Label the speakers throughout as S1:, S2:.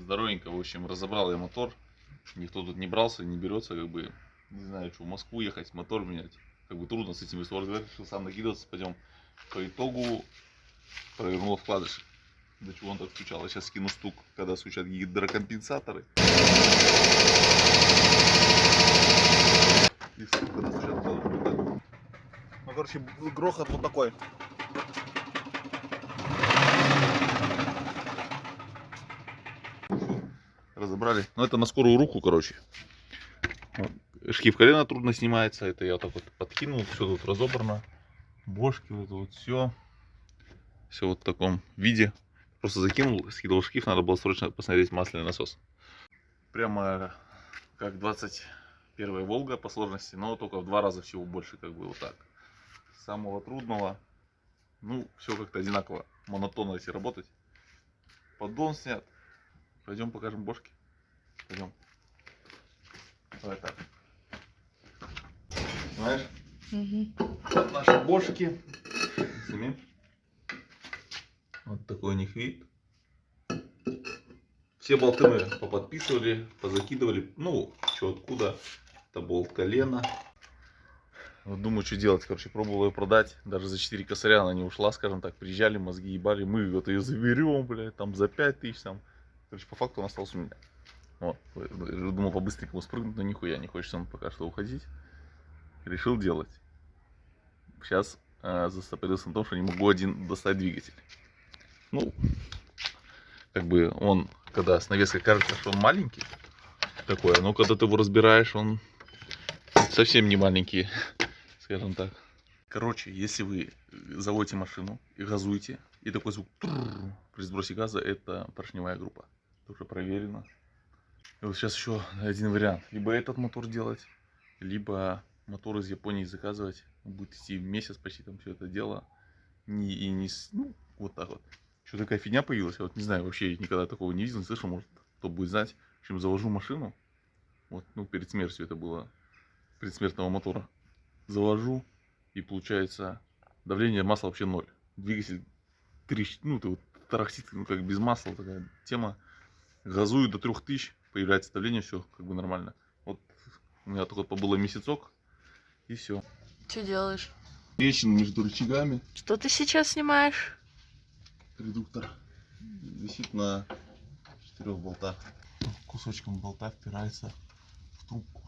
S1: здоровенько, в общем, разобрал я мотор. Никто тут не брался, не берется, как бы, не знаю, что в Москву ехать, мотор менять. Как бы трудно с этим весвором, решил сам накидываться, пойдем. По итогу провернул вкладыши. До чего он так стучал. Я сейчас скину стук, когда стучат гидрокомпенсаторы. И стук, когда стучат вкладыши. Ну, короче, грохот вот такой. Разобрали. Но это на скорую руку, короче. Вот. Шкив колена трудно снимается. Это я вот так вот подкинул. Все тут разобрано. Бошки, вот это вот все. Все вот в таком виде. Просто закинул, скидывал шкив. Надо было срочно посмотреть масляный насос. Прямо как 21-я Волга по сложности. Но только в 2 раза всего больше, как бы вот так. Самого трудного. Ну, все как-то одинаково. Монотонно, если работать. Поддон снят. Пойдем покажем бошки. Пойдем. Давай так. Знаешь? Вот наши бошки. Вот такой у них вид. Все болты мы поподписывали, позакидывали. Ну, что откуда. Это болт колена. Вот думаю, что делать. Короче, пробовал ее продать. Даже за 4 косаря она не ушла, скажем так. Приезжали, мозги ебали. Мы вот ее заберем, блядь, там за 5000 там. Короче, по факту он остался у меня. Вот. Думал по-быстренькому спрыгнуть, но нихуя не хочется он пока что уходить. Решил делать. Сейчас застопорился на том, что не могу один достать двигатель. Ну, как бы он, когда с навеской кажется, что он маленький, такой, но когда ты его разбираешь, он совсем не маленький, скажем так. Короче, если вы заводите машину и газуете, и такой звук при сбросе газа, это поршневая группа. Это уже проверено. И вот сейчас еще один вариант. Либо этот мотор делать, либо мотор из Японии заказывать. Будет идти месяц почти там все это дело. Ну, вот так вот. Что такая фигня появилась? Я вот не знаю, вообще никогда такого не видел, не слышал. Может, кто будет знать. В общем, завожу машину. Вот, ну, перед смертью это было. Предсмертного мотора. Завожу. И получается, давление масла вообще 0. Двигатель трещит, ну, ты вот тарахтит, ну, как без масла такая тема. Газую до 3000. Появляется давление, все как бы нормально. Вот у меня только побыло месяцок. И все.
S2: Что делаешь?
S1: Трещина между рычагами.
S2: Что ты сейчас снимаешь?
S1: Редуктор висит на 4 болтах. Кусочком болта впирается в трубку.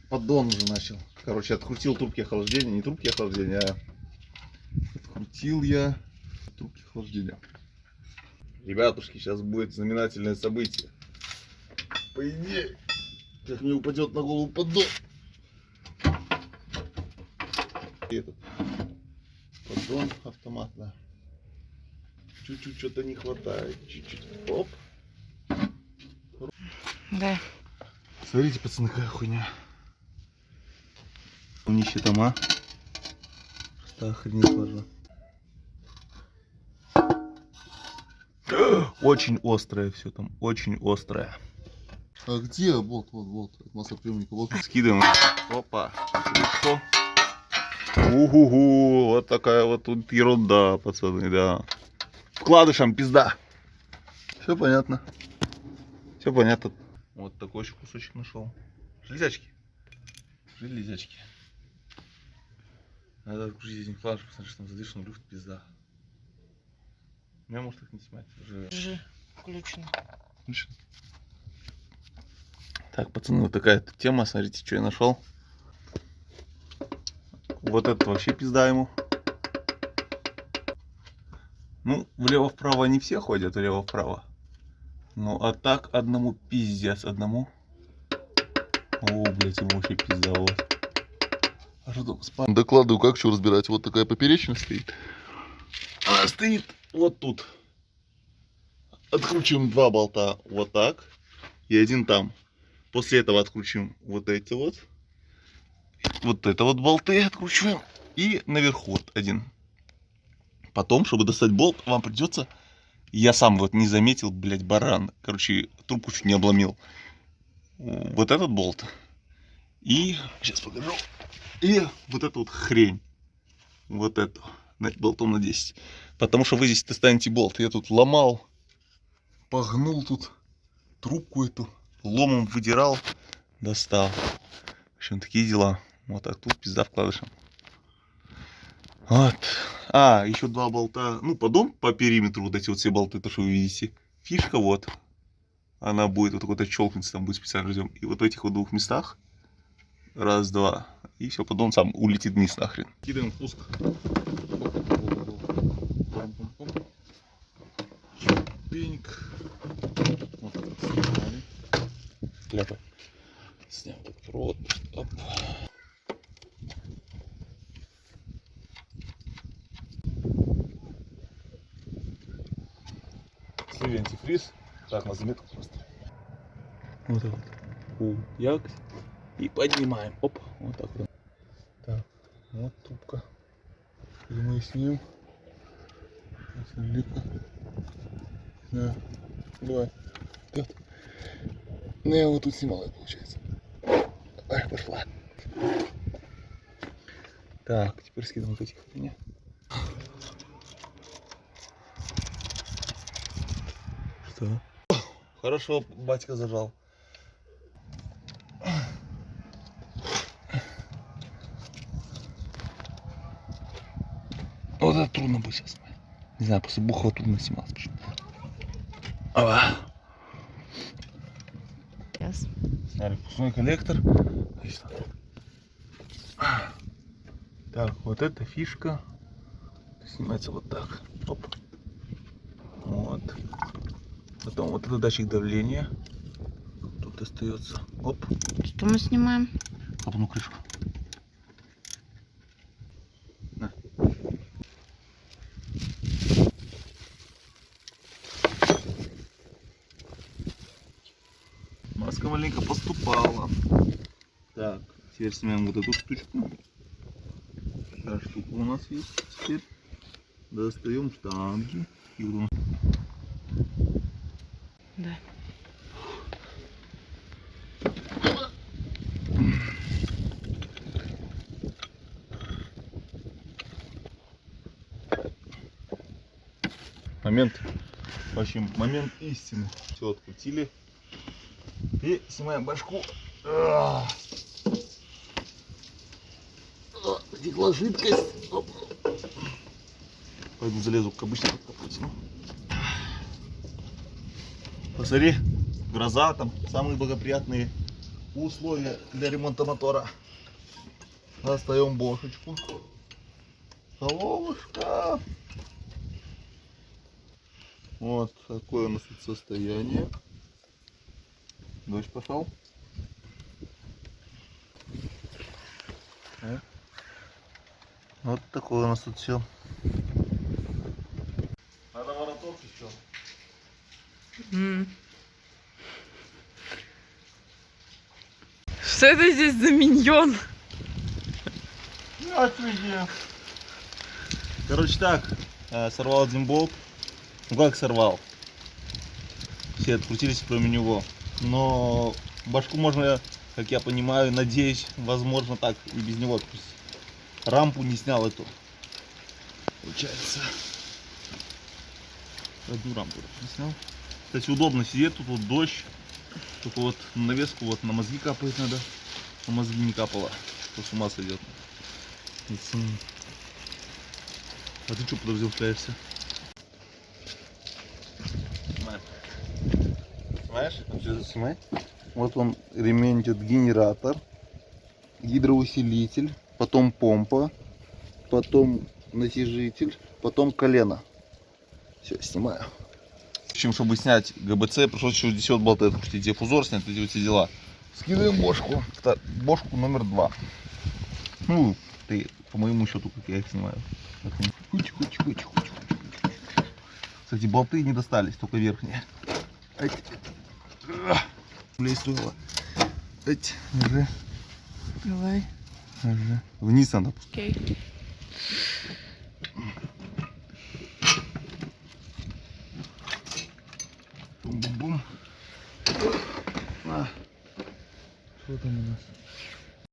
S1: Поддон уже начал. Короче, открутил трубки охлаждения. Не трубки охлаждения, а открутил я трубки охлаждения. Ребятушки, сейчас будет знаменательное событие. По идее, как мне упадет на голову поддон. Этот поддон автоматно. Чуть-чуть что-то не хватает. Чуть-чуть. Оп.
S2: Да.
S1: Смотрите, пацаны, какая хуйня. Умнище дома. Просто охренеть важно. Очень острое все там. Очень острое. А где болт? Вот болт от маслоприемника. Вот скидываем. Опа. Хорошо. Угу, вот такая вот тут ерунда, пацаны, да. Вкладышам пизда. Все понятно. Все понятно. Вот такой еще кусочек нашел. Железячки. Железячки. Надо открутить один вкладыш, посмотри, что там задышан люфт, пизда. Я, может, их не снимать.
S2: Держи, включено.
S1: Включено. Так, пацаны, вот такая тема. Смотрите, что я нашел. Вот это вообще пизда ему. Ну, влево-вправо не все ходят, влево-вправо. Ну, а так одному пиздец, одному. О, блядь, ему вообще пизда, вот. Докладываю, как что разбирать. Вот такая поперечная стоит. Она стоит вот тут. Откручиваем 2 болта вот так. И один там. После этого откручиваем вот эти вот. Вот это вот болты откручиваем. И наверху вот один. Потом, чтобы достать болт, вам придется... Я сам вот не заметил, блядь, баран. Короче, трубку чуть не обломил. Вот этот болт. И... Сейчас покажу. И вот эту вот хрень. Вот эту. Болтом на 10. Потому что вы здесь достанете болт. Я тут ломал. погнул тут трубку эту, ломом выдирал, достал. В общем, такие дела. Вот так тут пизда вкладышем. Вот. А, еще два болта. Ну, поддон по периметру, вот эти вот все болты, то, что вы видите. Фишка вот. Она будет вот такой-то щелкнется, там будет специально ждем. И вот в этих вот двух местах. Раз, два. И все, поддон сам улетит вниз нахрен. Кидаем пуск. Чпеньк. Вот так вот сняли. Кляпа. Снял этот провод. Оп. Слили антифриз. Так, на заметку просто. Вот так вот. Якось. И поднимаем. Оп. Вот так вот. Так. Вот трубка. И мы снимем. Смотри-ка. Да. Давай. Так. Ну я вот тут снимал, это получается. Ай, пошла. Так, теперь скидываем вот этих меня. Что? Хорошо, батька зажал. Вот это трудно будет сейчас. Не знаю, после Бухова трудно сниматься почему-то. Ава.
S2: Yes.
S1: Сняли впускной коллектор. Так, вот эта фишка снимается вот так. Оп. Вот. Потом вот этот датчик давления. Тут остается. Оп.
S2: Что мы снимаем?
S1: Лопну крышку. На. Маска маленько поступала. Так, теперь снимаем вот эту штучку. Такая штука у нас есть. Теперь достаем штанги. И вот у нас...
S2: Да.
S1: Момент, в общем, момент истины. Все открутили. И снимаем башку. Потекла жидкость. Оп. Пойду залезу к обычному откапывателю. Посмотри, гроза, там самые благоприятные условия для ремонта мотора. Достаем бошечку. Головушка. Вот такое у нас тут состояние. Дождь пошел. Вот такое у нас тут все. Надо вороток еще.
S2: Что это здесь за миньон?
S1: Офигеть. Короче так, сорвал один болт. Ну как сорвал? Все открутились кроме него. Но башку можно, как я понимаю, надеюсь, возможно так и без него открутить. Рампу не снял эту. Получается. Одну рампу не снял. Кстати, удобно сидеть, тут вот дождь. Только вот на навеску вот на мозги капает надо. На мозги не капало. То с ума сойдет. А ты что подразделяешься? Снимаешь? Снимай. Вот он, ремень идет генератор, гидроусилитель, потом помпа, потом натяжитель, потом колено. Все, снимаю. В общем, чтобы снять ГБЦ, пришлось еще здесь вот болты открутить, диффузор снять, эти вот все дела. Скидываем бошку. Бошку номер 2. Ну, ты по моему счету, как я их снимаю. Кстати, болты не достались, только верхние. Блин, стоило. Уже.
S2: Давай.
S1: Уже. Вниз надо.
S2: Окей.
S1: Бум-бум-бум. Что там у нас?